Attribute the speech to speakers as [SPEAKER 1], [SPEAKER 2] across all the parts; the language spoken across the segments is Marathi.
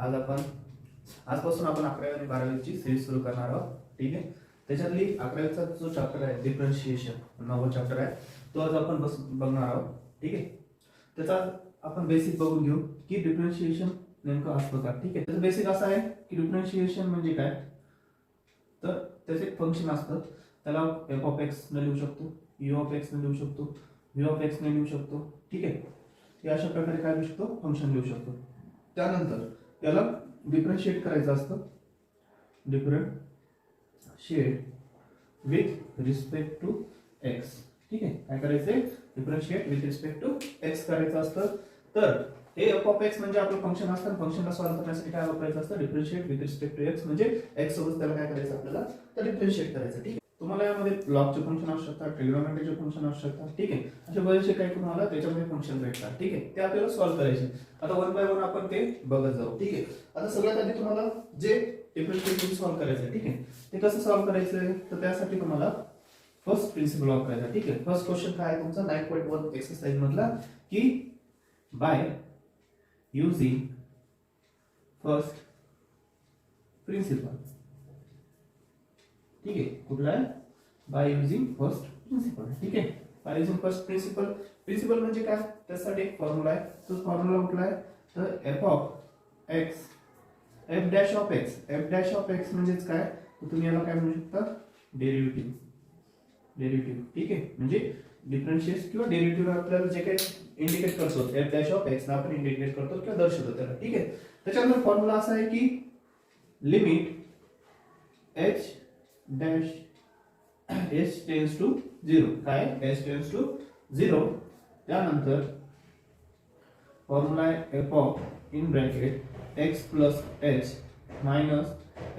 [SPEAKER 1] आजपासून आपण 11वी आणि 12वीची सिरीज सुरू करणार आहोत. ठीक आहे. त्याच्यातली 11वीचा जो चॅप्टर आहे डिफरन्शिएशन, 9वा चॅप्टर आहे, तो आज आपण बघणार आहोत. ठीक आहे. त्याचा आपण बेसिक बघून घेऊ की डिफरन्शिएशन नेमकं असतं का. ठीक आहे. त्याचं बेसिक असं आहे की डिफरन्शिएशन म्हणजे काय, तर त्याचे एक फंक्शन असतं, त्याला f ऑफ x ने लिहू शकतो, u ऑफ x ने लिहू शकतो, v ऑफ x ने लिहू शकतो. ठीक आहे. हे अशा प्रकारे काय लिहू शकतो, फंक्शन लिहू शकतो. त्यानंतर त्याला डिफरन्शिएट करायचं असतं, differentiate with respect to x. ठीक आहे. काय करायचंय, differentiate with respect to x करायचं असतं. तर हे f ऑफ x म्हणजे आपलं फंक्शन असतं, फंक्शनला सॉल्व्ह करण्यासाठी काय वापरायचं असतं, differentiate with respect to x, म्हणजे x सोबत त्याला काय करायचं आपल्याला, तर डिफरन्शिएट करायचं. ठीक आहे. तुम्हाला यामध्ये लॉगचे फंक्शन असू शकतात, ट्रिग्नोमेट्रीचे फंक्शन असू शकतात. ठीक आहे. असे बरेचसे काही तुम्हाला त्याच्यामध्ये फंक्शन भेटतात. ठीक आहे. ते आपल्याला सॉल्व्ह करायचे. आता वन बाय वन आपण ते बघत जाऊ. ठीक आहे. आता सगळ्यात आधी तुम्हाला जे डिफरन्शिएशन सॉल्व्ह करायचं आहे, ठीक आहे, ते कसं सॉल्व्ह करायचं, तर त्यासाठी तुम्हाला फर्स्ट प्रिन्सिपल ऑफ करायचा. ठीक आहे. फर्स्ट क्वेश्चन काय आहे तुमचा 9.1 एक्सरसाइज मधला, की बाय युजिंग फर्स्ट प्रिन्सिपल. ठीक आहे. कुठला आहे, बाय युजिंग फर्स्ट प्रिन्सिपल. ठीक आहे. By using first principle. Principle म्हणजे काय, त्यासाठी एक फॉर्म्युला आहे. तो फॉर्म्युला कुठला आहे, तर f of x, f dash of x. f dash of x म्हणजेच काय, तर तुम्ही याला काय म्हणू शकता, डेरिव्हेटिव्ह. ठीक आहे. म्हणजे डिफरन्शिएट किंवा डेरिव्हेटिव्ह आपल्याला जे काही इंडिकेट करतो, f डॅश ऑफ x ला आपण इंडिकेट करतो किंवा दर्शवतो त्याला. ठीक आहे. त्याच्यानंतर फॉर्म्युला असा आहे की limit h dash h tends to 0. काय, h टेंड्स टू 0. त्यानंतर फॉर्म्युला आहे f of in bracket x plus h minus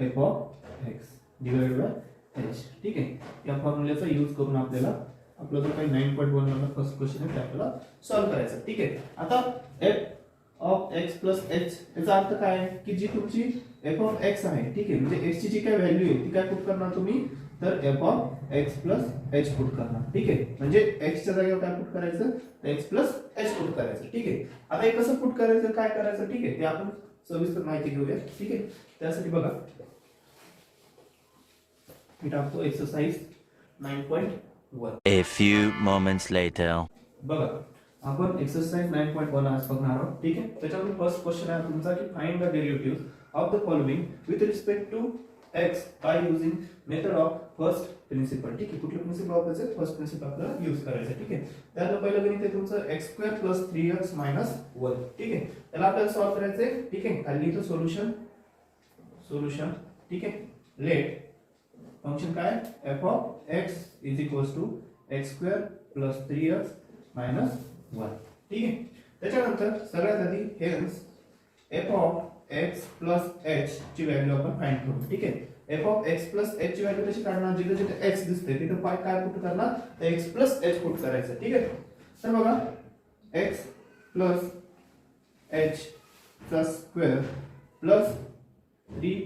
[SPEAKER 1] f of x divided by h. ठीक आहे. या फॉर्म्युल्याचा यूज करून आपल्याला आपला जो काही 9.1 मधला फर्स्ट क्वेश्चन आहे ते आपल्याला सॉल्व्ह करायचा. ठीक आहे. आता f of x plus h याचा अर्थ काय आहे, की जी तुमची f ऑफ x आहे, ठीक आहे, म्हणजे x ची जी काय व्हॅल्यू आहे ती काय पुट करणार तुम्ही, तर f of x plus h put करणार. ठीक आहे. म्हणजे x च्या जागेवर काय पुट करायचं, x प्लस h पुट करायचं. ठीक आहे. आता हे कसं पुट करायचं, काय करायचं, ठीक आहे, ते आपण सविस्तर माहिती घेऊया. ठीक आहे. त्यासाठी बघा मी टाकतो exercise 9.1.
[SPEAKER 2] A few moments later.
[SPEAKER 1] बघा आपण एक्सरसाइज 9.1 आज बघणार आहोत. ठीक आहे. त्याच्यामध्ये फर्स्ट क्वेश्चन आहे तुमचा की find the derivative of the following with respect to x by using method of first principle. ठीक आहे. कुठले प्रिन्सिपल वापरायचे, फर्स्ट प्रिन्सिपल आपल्याला यूज करायचं. ठीक आहे. त्यातलं पहिलं गणित आहे तुमचं x² + 3x - 1. ठीक आहे. त्याला आपल्याला सॉल्व्ह करायचंय. ठीक आहे. खाली इथं सोल्युशन. ठीक आहे. लेट फंक्शन काय, f of x is equals to x² + 3x - 1. ठीक आहे. त्याच्यानंतर सगळ्यात आधी hence f of x plus h ची व्हॅल्यू आपण फाइंड करू. ठीक आहे. f of x plus h ची व्हॅल्यू कशी काढणार, जिथे जिथे x दिसते तिथे काय पुट करणार, तर x प्लस h पुट करायचं. ठीक आहे. तर बघा x प्लस h चा square plus 3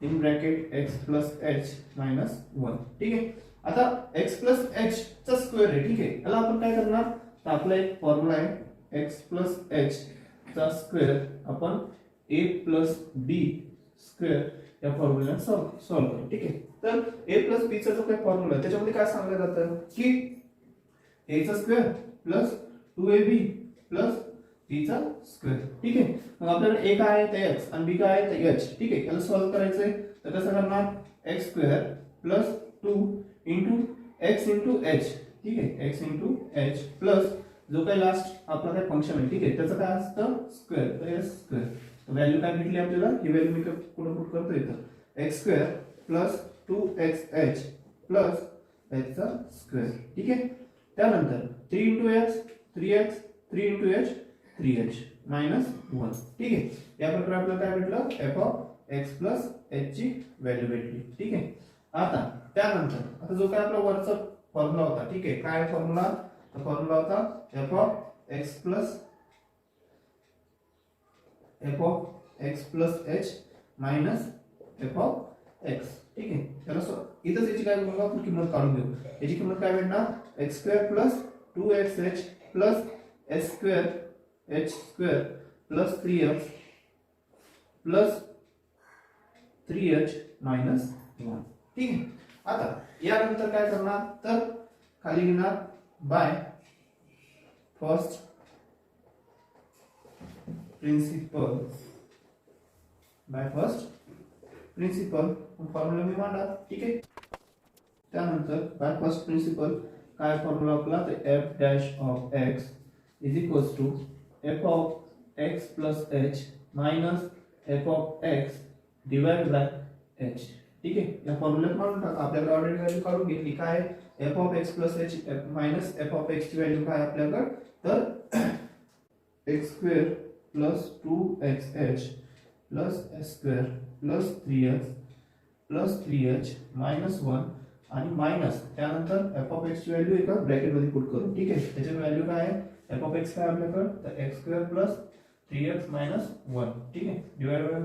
[SPEAKER 1] in bracket x plus h minus 1. ठीक आहे. आता x प्लस h चा स्क्वेअर आहे. ठीक आहे. याला आपण काय करणार, तर आपला एक फॉर्म्युला आहे x प्लस h चा स्क्वेअर आपण a प्लस b स्क्वेअर या फॉर्म्युल्याने सॉल्व्ह करू. ठीक आहे. तर a प्लस b चा जो काही फॉर्म्युला आहे त्याच्यामध्ये काय सांगितलं जातं की a चा square plus 2ab plus b चा स्क्वेअर. ठीक आहे. मग आपल्याला a काय आहे ते x आणि b काय आहे ते h. ठीक आहे. याला सॉल्व्ह करायचंय तर कसं करणार, x square plus 2 into x into h. ठीक आहे. x इंटू h प्लस जो काही लास्ट आपला काय फंक्शन आहे, ठीक आहे, त्याचं काय असतं, स्क्वेअर, तर s स्क्वेअर. व्हॅल्यू काय भेटली आपल्याला, ही व्हॅल्यू मी कुठे पुट करतो इथं, x square plus 2xh plus h चा स्क्वेअर. ठीक आहे. त्यानंतर 3 into h 3x 3 into h 3h minus 1. ठीक आहे. या प्रकारे आपल्याला काय भेटलं, f of x plus h ची व्हॅल्यू भेटली. ठीक आहे. आता त्यानंतर आता जो काय आपला वरचा फॉर्म्युला होता, ठीक आहे, काय फॉर्म्युला, फॉर्म्युला होता f of x plus h minus f of x. ठीक आहे. त्याला इथंच याची काय बघा आपण किंमत काढून घेऊ. याची किंमत काय भेटणार, x square plus 2xh plus h square plus 3x plus 3h minus 1. ठीक आहे. आता यानंतर काय करणार तर खाली घेणार बाय फर्स्ट प्रिन्सिपल फॉर्म्युला मी मांडा. ठीक आहे. त्यानंतर बाय फर्स्ट प्रिन्सिपल काय फॉर्म्युला आपला तर f dash of x is equals to f of x plus h minus f of x divide by h. ठीक आहे. या फॉर्म्युल्यात मांडून टाका. आपल्याकडे ऑलरेडी व्हॅल्यू काढून घेतली. काय f of x plus h minus f of x ची व्हॅल्यू काय आपल्याकडे तर x square plus 2xh plus s square plus 3x plus 3h minus 1 आणि मायनस त्यानंतर f ऑफ x ची व्हॅल्यू एका ब्रॅकेट मध्ये पुट करू. ठीक आहे. त्याची व्हॅल्यू काय आहे f ऑफ x काय आपल्याकडे तर x square plus 3x minus 1. ठीक आहे. Divide by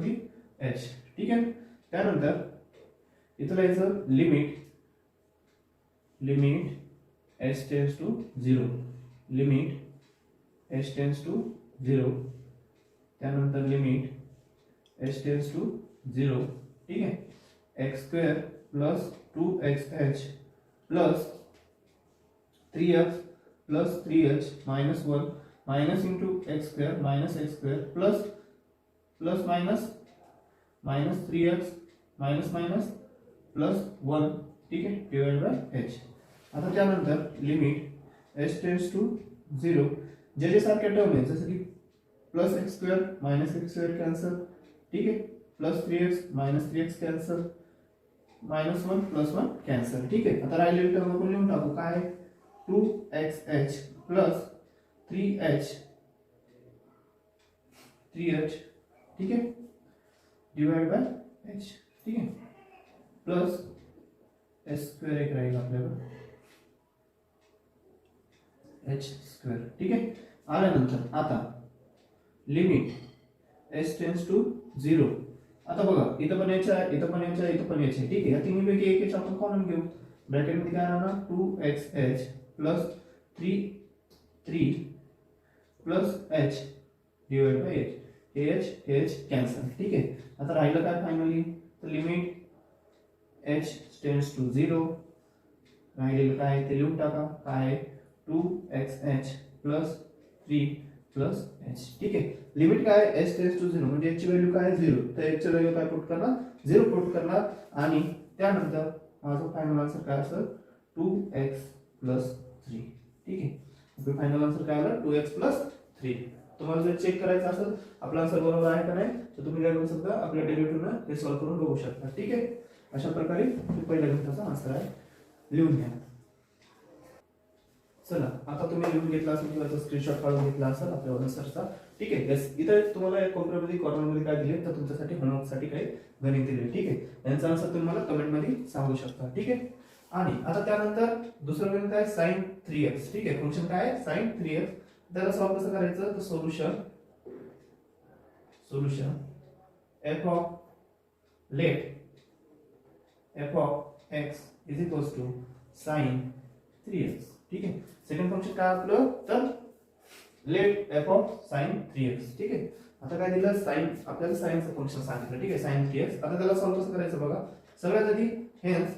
[SPEAKER 1] h. ठीक आहे. त्यानंतर इथं लिहायचं limit h tends to 0 limit h tends to 0 त्यानंतर लिमिट h टेंड्स टू 0. ठीक आहे. x square plus 2xh plus 3x plus 3h minus 1 minus into x square plus plus minus minus 3x minus minus plus 1. ठीक आहे. Divide by h. आता त्यानंतर लिमिट h टेंड्स टू 0 जे सारखे टर्म आहे जसं की plus x square minus x square cancel. ठीक आहे. Plus 3x minus 3x cancel minus 1 plus 1 cancel. ठीक आहे. आता राहिलेली टर्म आपण लिहून टाकू. काय 2xh प्लस 3h. ठीक आहे. Divide by h. ठीक आहे. प्लस s स्क्वेअर एक राहील आपल्याला h स्क्वेअर. ठीक आहे. आल्यानंतर आता लिमिट h टेंड्स टू 0. आता बघा इथं पण यायचं आहे इथं पण यायचं आहे इथं पण यायचं आहे. ठीक आहे. या तिन्हीपैकी एक आपण कॉमन घेऊ. ब्रॅकेट मध्ये काय राहणार 2xh plus 3 plus h divide by h. हे h कॅन्सल. ठीक आहे. आता राहिलं काय फायनली तर लिमिट h टेंड्स टू 0 राहिलेलं काय ते लिहून टाका. काय 2xh प्लस 3 प्लस h. ठीक आहे. लिमिट काय h टेंड्स टू 0 म्हणजे h ची व्हॅल्यू काय 0 तर h ची व्हॅल्यू काय पुट करणार 0 पुट करणार आणि त्यानंतर माझं फायनल आन्सर काय असेल 2x प्लस 3. ठीक आहे. आपलं फायनल आन्सर काय आलं 2x प्लस 3. तुम्हाला जर चेक करायचं असेल आपला आन्सर बरोबर आहे का नाही तर तुम्ही काय करू शकता आपल्या डेरिव्हेटिव्हनं हे सॉल्व्ह करून बघू शकता. ठीक आहे. अशा प्रकारे पहिल्या गणिताचा आन्सर आहे लिहून घ्या. चला आता तुम्ही लिहून घेतला असेल किंवा स्क्रीनशॉट काढून घेतला असेल आपल्या आन्सरचा. ठीक आहे. इथे तुम्हाला एक कॉर्नरमध्ये काय दिले तर तुमच्यासाठी होमवर्कसाठी काही गणित दिले. ठीक आहे. यांचा आन्सर तुम्ही मला कमेंटमध्ये सांगू शकता. ठीक आहे. आणि आता त्यानंतर दुसरं गणित आहे sin 3x. ठीक आहे. फंक्शन काय आहे sin 3x. त्याला सॉल्व्ह कसं करायचं तर solution f of f of x is equals to sin 3x. ठीक आहे. सेकंड फंक्शन काय आपलं तर late f of sin 3x. ठीक आहे. आता काय दिलं sin आपल्याला sin चं फंक्शन सांगितलं. ठीक आहे. sin 3x. आता त्याला सॉल्व्ह कसं करायचं बघा. सगळ्यात आधी hence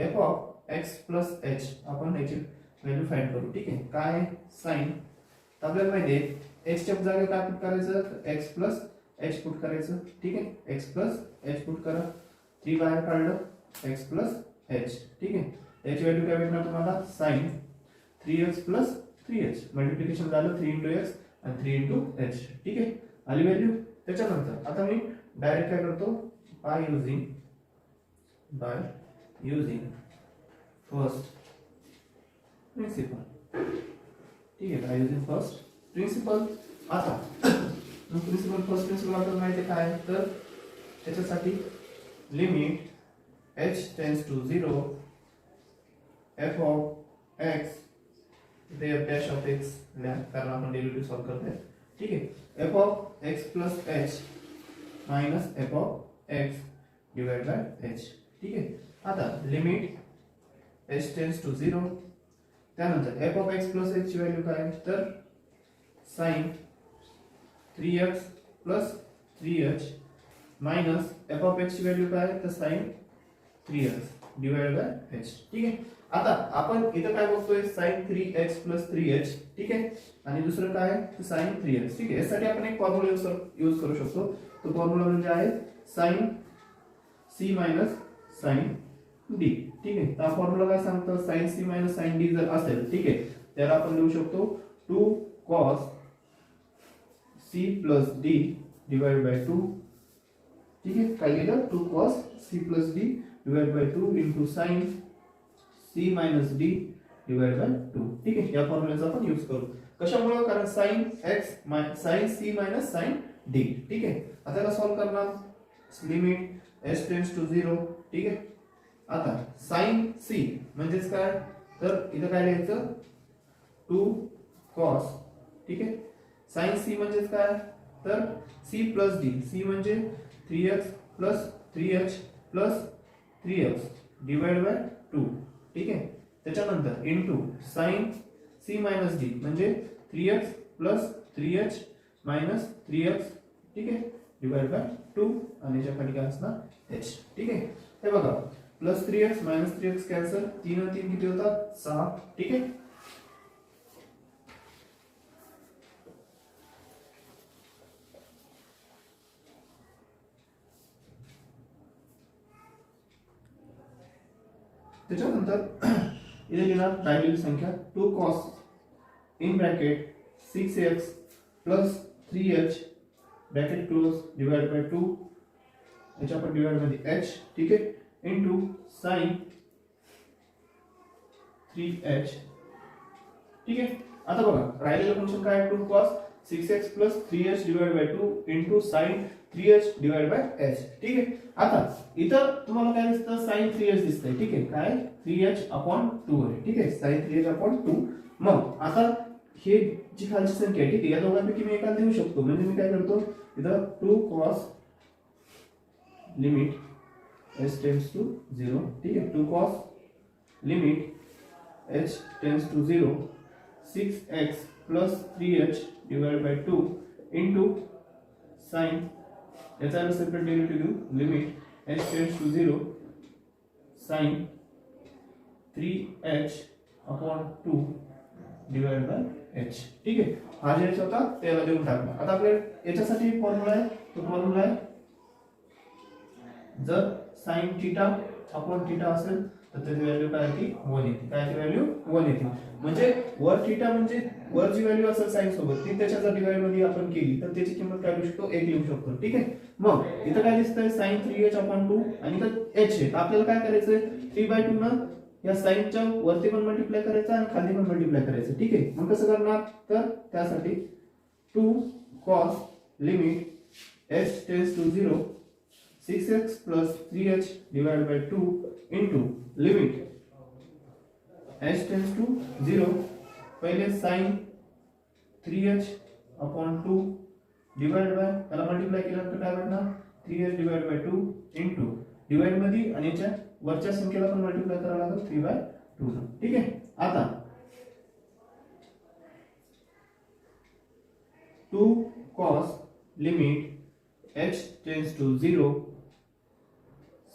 [SPEAKER 1] f of x plus h आपण याची व्हॅल्यू फाइंड करू. ठीक आहे. काय sin आपल्याला माहिती आहे h च्या जागेवर काय पुट करायचं x प्लस h पुट करायचं. ठीक आहे. x प्लस h पुट करा. 3 बाहेर काढलं x प्लस h. ठीक आहे. याची व्हॅल्यू काय भेटणार तुम्हाला sin 3x plus 3h multiplication झालं 3 into x आणि 3 into h. ठीक आहे. आली व्हॅल्यू. त्याच्यानंतर आता मी डायरेक्ट काय करतो बाय युजिंग फर्स्ट प्रिन्सिपल. ठीक आहे. By using first principle. आता फर्स्ट प्रिन्सिपल आपल्याला माहिती आहे काय तर त्याच्यासाठी limit h tends to 0 f of x इथे f डॅश ऑफ x कारण आपण डेरिव्हेटिव्ह सॉल्व्ह करतोय. ठीक आहे. f of x plus h minus f of x divide by h. ठीक आहे. आता लिमिट h टेंड्स टू 0 त्यानंतर f of x plus h ची व्हॅल्यू काय तर sin 3x plus 3h minus F of x ची व्हॅल्यू काय तर sign 3x divide by h. ठीक आहे. आता आपण इथं काय बघतोय sin 3x + 3h. ठीक आहे. आणि दुसरं काय तर sin 3x. ठीक आहे. यासाठी आपण एक फॉर्म्युला यूज करू शकतो. तो फॉर्म्युला म्हणजे आहे sin c - sin d. ठीक आहे. हा फॉर्म्युला काय सांगतो sin c - sin d जर असेल ठीक आहे तर आपण लिहू शकतो 2 cos c + d divide by 2. ठीक आहे. काय लिहिलं 2 cos c + d divide by 2 into sin c - d divide by 2. ठीक आहे. या फॉर्म्युलाचा आपण यूज करू. कशामुळे कारण sin x sin c - sin d. ठीक आहे. आता याला सॉल्व करणार लिमिट s टेंड्स टू 0. ठीक आहे. आता sin c म्हणजेच काय तर इथं काय लिहायचं 2 cos. ठीक आहे. sin c म्हणजेच काय तर c + d. c म्हणजे 3x + 3h + 3x divide by 2. ठीक आहे. त्याच्यानंतर इनटू sin c - d म्हणजे 3x + 3h - 3x. ठीक आहे. डिवाइड बाय 2 आणि याच्या खाली काय असणार h. ठीक आहे. हे बघा +3x - 3x कॅन्सल 3 आणि 3 किती होतात 6. ठीक आहे. त्याच्यानंतर इथे लिहिणार राहिलेली संख्या 2 cos in bracket 6x + 3h bracket close divide by 2 याच्या आपण डिवाइड मध्ये h. ठीक आहे. Into sin 3h. ठीक आहे. आता बघा राहिलेलं फंक्शन काय आहे 2 cos 6x + 3h divide by 2 into sin 3h divide by h. ठीक आहे. आता इथं तुम्हाला काय दिसतं sin 3h दिसतंय. ठीक आहे. काय 3h/2 आहे. ठीक आहे. sin 3h/2. मग आता हे जी खालची संख्या आहे ठीक आहे या दोघांपैकी मी एकाला देऊ शकतो. म्हणजे मी काय करतो इथं 2 cos limit h tends to 0. ठीक आहे. 2 cos limit h tends to 0 6x + 3h divide by 2 into sin याचा separate derivative limit h tends to 0 sin 3h/2 divide by h. ठीक आहे. हा जे h होता त्याला देऊन टाकणार. आता आपल्याला याच्यासाठी फॉर्म्युला आहे तो फॉर्म्युला आहे जर sin θ/θ असेल तर त्याची व्हॅल्यू काय येते 1 येते. काय ती व्हॅल्यू 1 येते. म्हणजे वर θ म्हणजे वर जी व्हॅल्यू असेल sin सोबत ती त्याच्या जर डिवाइड मध्ये आपण केली तर त्याची किंमत काय लिहू शकतो 1 लिहू शकतो. ठीक आहे. मग इथं काय दिसतंय sin 3h/2 आणि इथं h आहे. तर आपल्याला काय करायचंय 3/2 न या साइनच्या वरती पण मल्टिप्लाय करायचं आणि खाली पण मल्टिप्लाय करायचं. ठीक आहे. मग कसं करणार तर त्यासाठी 2 cos limit h tends to 0 6x + 3h divide by 2 into limit h tends to 0 पहिले sin 3h/2 डिवाइड बाय त्याला मल्टिप्लाय केल्यानंतर काय भेटणार 3h divide by 2 into divide मध्ये आणि याच्या वरच्या संख्येला पण मल्टिप्लाय करावं लागेल 3/2. ठीक आहे. आता 2 cos limit h tends to 0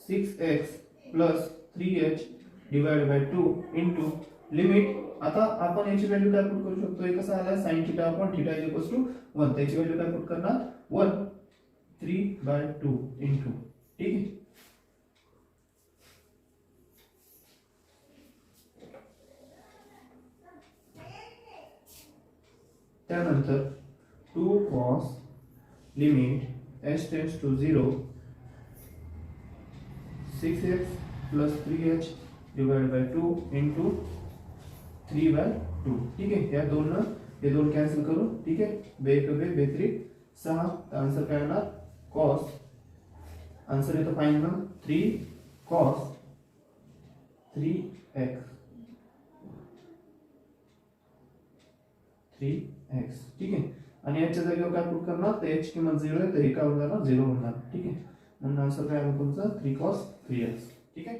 [SPEAKER 1] 6x + 3h divide by 2 into limit आता आपण याची व्हॅल्यू काय पुट करू शकतो. हे कसं आलं sin θ/θ 1 त्याची व्हॅल्यू काय पुट करणार 1 3/2 इनटू. ठीक आहे. त्यानंतर 2 cos limit h tends to 0 6x + 3h divide by 2 into 3/2. ठीक आहे. या दोन हे दोन कॅन्सल करू. ठीक आहे. बे 3 6 आन्सर काय येणार cos आन्सर येतो फायनल 3 cos 3x 3x. ठीक आहे. आणि याच्या जागेवर काय पुट करणार तर h किंमत 0 आहे तर हे काय होणार 0 होणार. ठीक आहे. म्हणून आन्सर काय आहे तुमचा 3 cos 3x. ठीक आहे.